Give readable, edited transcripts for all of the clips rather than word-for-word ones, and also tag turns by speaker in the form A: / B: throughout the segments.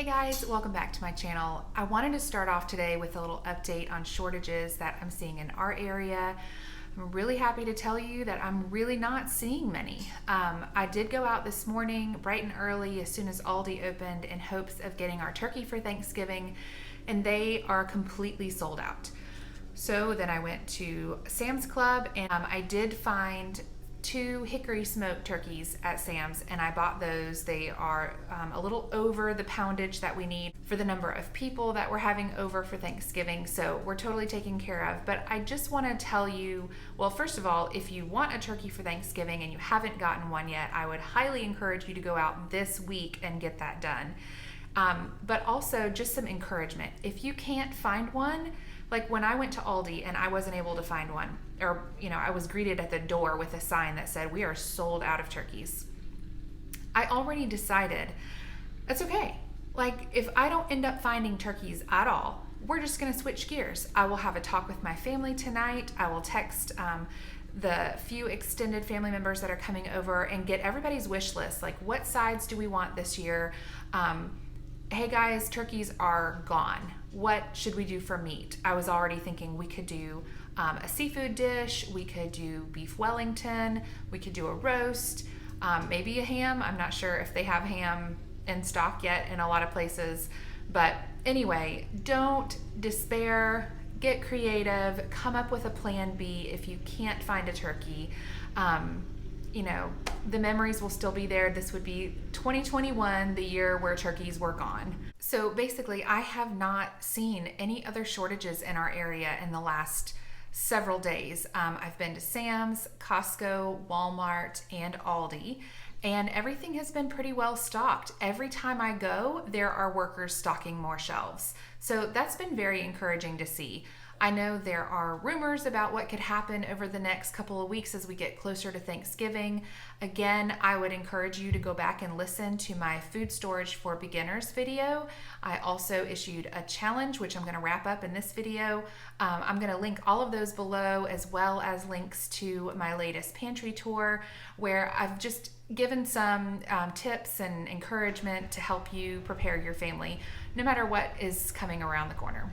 A: Hey guys, welcome back to my channel. I wanted to start off today with a little update on shortages that I'm seeing in our area. I'm really happy to tell you that I'm really not seeing many. I did go out this morning bright and early as soon as Aldi opened in hopes of getting our turkey for Thanksgiving, and they are completely sold out. So then I went to Sam's Club and I did find 2 hickory smoked turkeys at Sam's, and I bought those. They are a little over the poundage that we need for the number of people that we're having over for Thanksgiving, so we're totally taken care of. But I just want to tell you, well, first of all, if you want a turkey for Thanksgiving and you haven't gotten one yet, I would highly encourage you to go out this week and get that done. But also just some encouragement. If you can't find one, like when I went to Aldi and I wasn't able to find one, or I was greeted at the door with a sign that said, "We are sold out of turkeys." I already decided that's okay. Like if I don't end up finding turkeys at all, we're just gonna switch gears. I will have a talk with my family tonight. I will text the few extended family members that are coming over and get everybody's wish list. Like, what sides do we want this year? Hey guys, turkeys are gone. What should we do for meat? I was already thinking we could do a seafood dish, we could do beef Wellington, we could do a roast, maybe a ham. I'm not sure if they have ham in stock yet in a lot of places. But anyway, don't despair, get creative, come up with a plan B if you can't find a turkey. The memories will still be there. This would be 2021, the year where turkeys were gone. So basically, I have not seen any other shortages in our area in the last several days. I've been to Sam's, Costco, Walmart, and Aldi, and everything has been pretty well stocked. Every time I go, there are workers stocking more shelves. So that's been very encouraging to see. I know there are rumors about what could happen over the next couple of weeks as we get closer to Thanksgiving. Again, I would encourage you to go back and listen to my food storage for beginners video. I also issued a challenge, which I'm going to wrap up in this video. I'm going to link all of those below, as well as links to my latest pantry tour, where I've just given some tips and encouragement to help you prepare your family, no matter what is coming around the corner.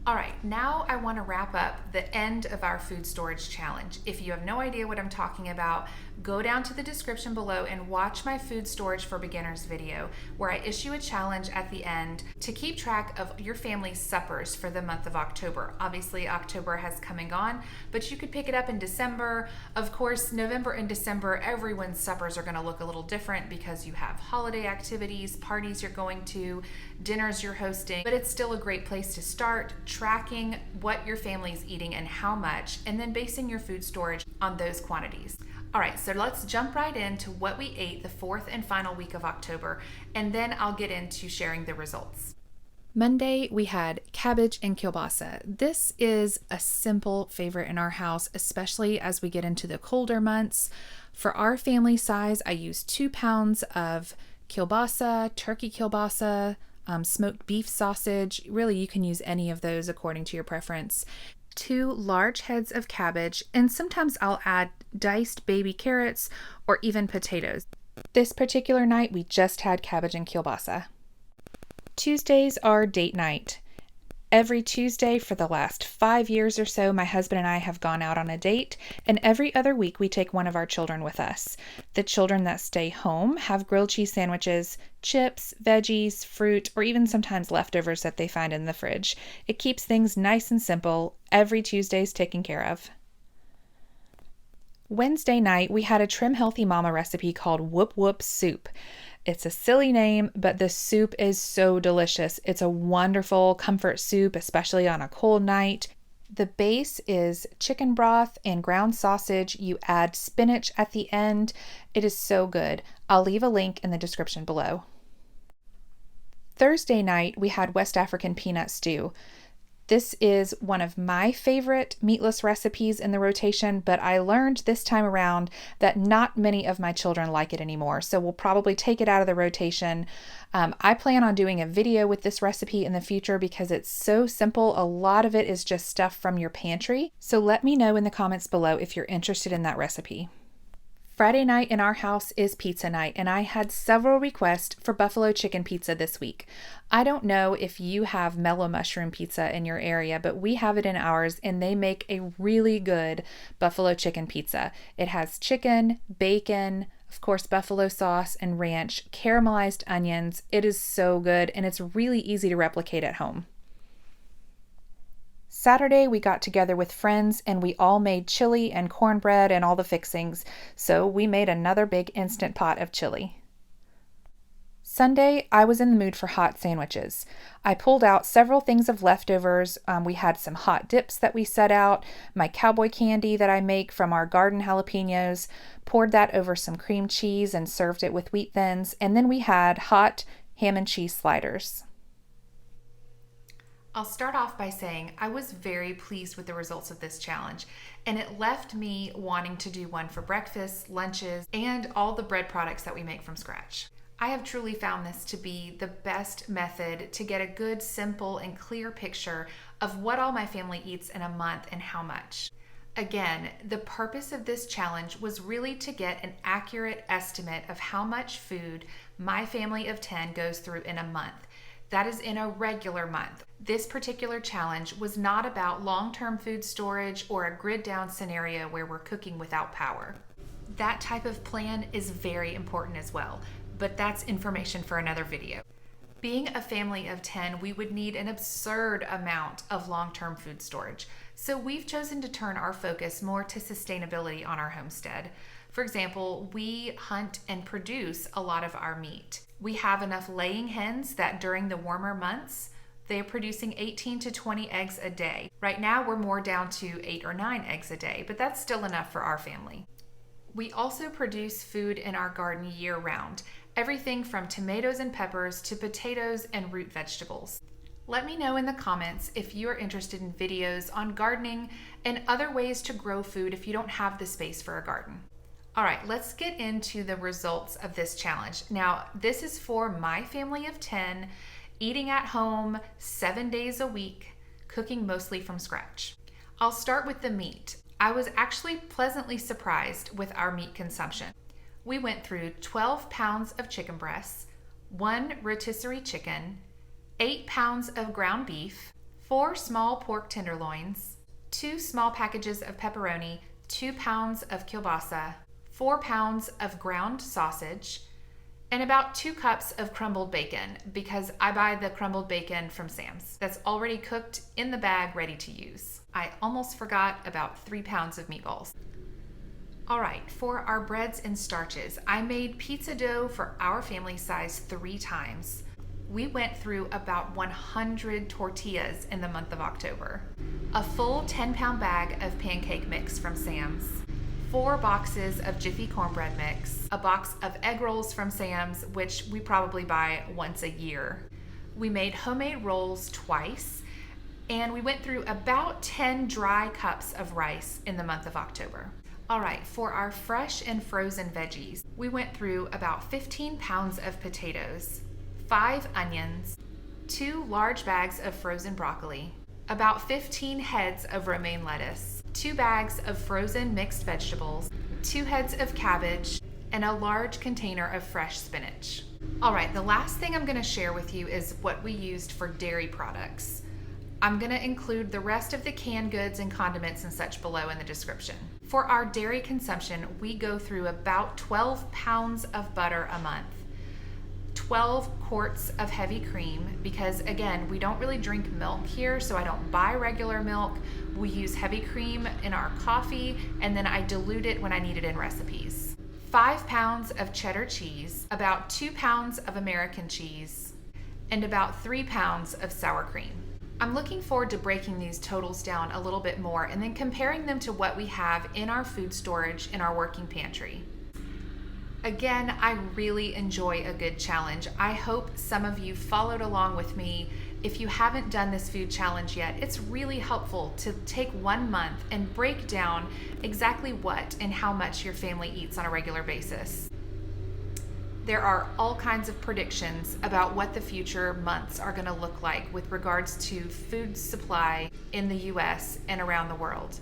A: All right, now I want to wrap up the end of our food storage challenge. If you have no idea what I'm talking about, go down to the description below and watch my food storage for beginners video, where I issue a challenge at the end to keep track of your family's suppers for the month of October. Obviously, October has come and gone, but you could pick it up in December. Of course, November and December, everyone's suppers are going to look a little different because you have holiday activities, parties you're going to, dinners you're hosting, but it's still a great place to start tracking what your family's eating and how much, and then basing your food storage on those quantities. All right, so let's jump right into what we ate the 4th and final week of October, and then I'll get into sharing the results. Monday, we had cabbage and kielbasa. This is a simple favorite in our house, especially as we get into the colder months. For our family size, I used 2 pounds of kielbasa, turkey kielbasa, smoked beef sausage. Really, you can use any of those according to your preference. 2 large heads of cabbage, and sometimes I'll add diced baby carrots or even potatoes. This particular night, we just had cabbage and kielbasa. Tuesdays are date night. Every Tuesday for the last 5 years or so, my husband and I have gone out on a date, and every other week we take one of our children with us. The children that stay home have grilled cheese sandwiches, chips, veggies, fruit, or even sometimes leftovers that they find in the fridge. It keeps things nice and simple. Every Tuesday's taken care of. Wednesday night, we had a Trim Healthy Mama recipe called Whoop Whoop Soup. It's a silly name, but the soup is so delicious. It's a wonderful comfort soup, especially on a cold night. The base is chicken broth and ground sausage. You add spinach at the end. It is so good. I'll leave a link in the description below. Thursday night, we had West African peanut stew. This is one of my favorite meatless recipes in the rotation, but I learned this time around that not many of my children like it anymore, so we'll probably take it out of the rotation. I plan on doing a video with this recipe in the future because it's so simple. A lot of it is just stuff from your pantry, so let me know in the comments below if you're interested in that recipe. Friday night in our house is pizza night, and I had several requests for buffalo chicken pizza this week. I don't know if you have mellow mushroom pizza in your area, but we have it in ours, and they make a really good buffalo chicken pizza. It has chicken, bacon, of course, buffalo sauce and ranch, caramelized onions. It is so good, and it's really easy to replicate at home. Saturday, we got together with friends and we all made chili and cornbread and all the fixings, so we made another big instant pot of chili. Sunday, I was in the mood for hot sandwiches. I pulled out several things of leftovers. We had some hot dips that we set out, my cowboy candy that I make from our garden jalapenos, poured that over some cream cheese and served it with wheat thins, and then we had hot ham and cheese sliders. I'll start off by saying I was very pleased with the results of this challenge, and it left me wanting to do one for breakfast, lunches, and all the bread products that we make from scratch. I have truly found this to be the best method to get a good, simple, and clear picture of what all my family eats in a month and how much. Again, the purpose of this challenge was really to get an accurate estimate of how much food my family of 10 goes through in a month. That is in a regular month. This particular challenge was not about long-term food storage or a grid down scenario where we're cooking without power. That type of plan is very important as well, but that's information for another video. Being a family of 10, we would need an absurd amount of long-term food storage. So we've chosen to turn our focus more to sustainability on our homestead. For example, we hunt and produce a lot of our meat. We have enough laying hens that during the warmer months, they're producing 18 to 20 eggs a day. Right now, we're more down to 8 or 9 eggs a day, but that's still enough for our family. We also produce food in our garden year-round, everything from tomatoes and peppers to potatoes and root vegetables. Let me know in the comments if you are interested in videos on gardening and other ways to grow food if you don't have the space for a garden. All right, let's get into the results of this challenge. Now, this is for my family of 10, eating at home 7 days a week, cooking mostly from scratch. I'll start with the meat. I was actually pleasantly surprised with our meat consumption. We went through 12 pounds of chicken breasts, 1 rotisserie chicken, 8 pounds of ground beef, 4 small pork tenderloins, 2 small packages of pepperoni, 2 pounds of kielbasa, 4 pounds of ground sausage, and about 2 cups of crumbled bacon because I buy the crumbled bacon from Sam's. That's already cooked in the bag, ready to use. I almost forgot about 3 pounds of meatballs. All right, for our breads and starches, I made pizza dough for our family size 3 times. We went through about 100 tortillas in the month of October. A full 10-pound bag of pancake mix from Sam's. 4 boxes of Jiffy cornbread mix, a box of egg rolls from Sam's, which we probably buy once a year. We made homemade rolls twice, and we went through about 10 dry cups of rice in the month of October. All right, for our fresh and frozen veggies, we went through about 15 pounds of potatoes, 5 onions, 2 large bags of frozen broccoli, about 15 heads of romaine lettuce, 2 bags of frozen mixed vegetables, 2 heads of cabbage, and a large container of fresh spinach. All right, the last thing I'm gonna share with you is what we used for dairy products. I'm gonna include the rest of the canned goods and condiments and such below in the description. For our dairy consumption, we go through about 12 pounds of butter a month, 12 quarts of heavy cream, because again, we don't really drink milk here, so I don't buy regular milk. We use heavy cream in our coffee, and then I dilute it when I need it in recipes. 5 pounds of cheddar cheese, about 2 pounds of American cheese, and about 3 pounds of sour cream. I'm looking forward to breaking these totals down a little bit more and then comparing them to what we have in our food storage in our working pantry. Again, I really enjoy a good challenge. I hope some of you followed along with me. If you haven't done this food challenge yet, it's really helpful to take 1 month and break down exactly what and how much your family eats on a regular basis. There are all kinds of predictions about what the future months are going to look like with regards to food supply in the US and around the world.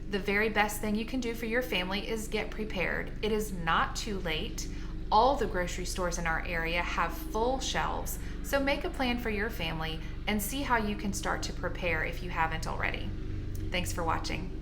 A: The very best thing you can do for your family is get prepared. It is not too late. All the grocery stores in our area have full shelves, so make a plan for your family and see how you can start to prepare if you haven't already. Thanks for watching.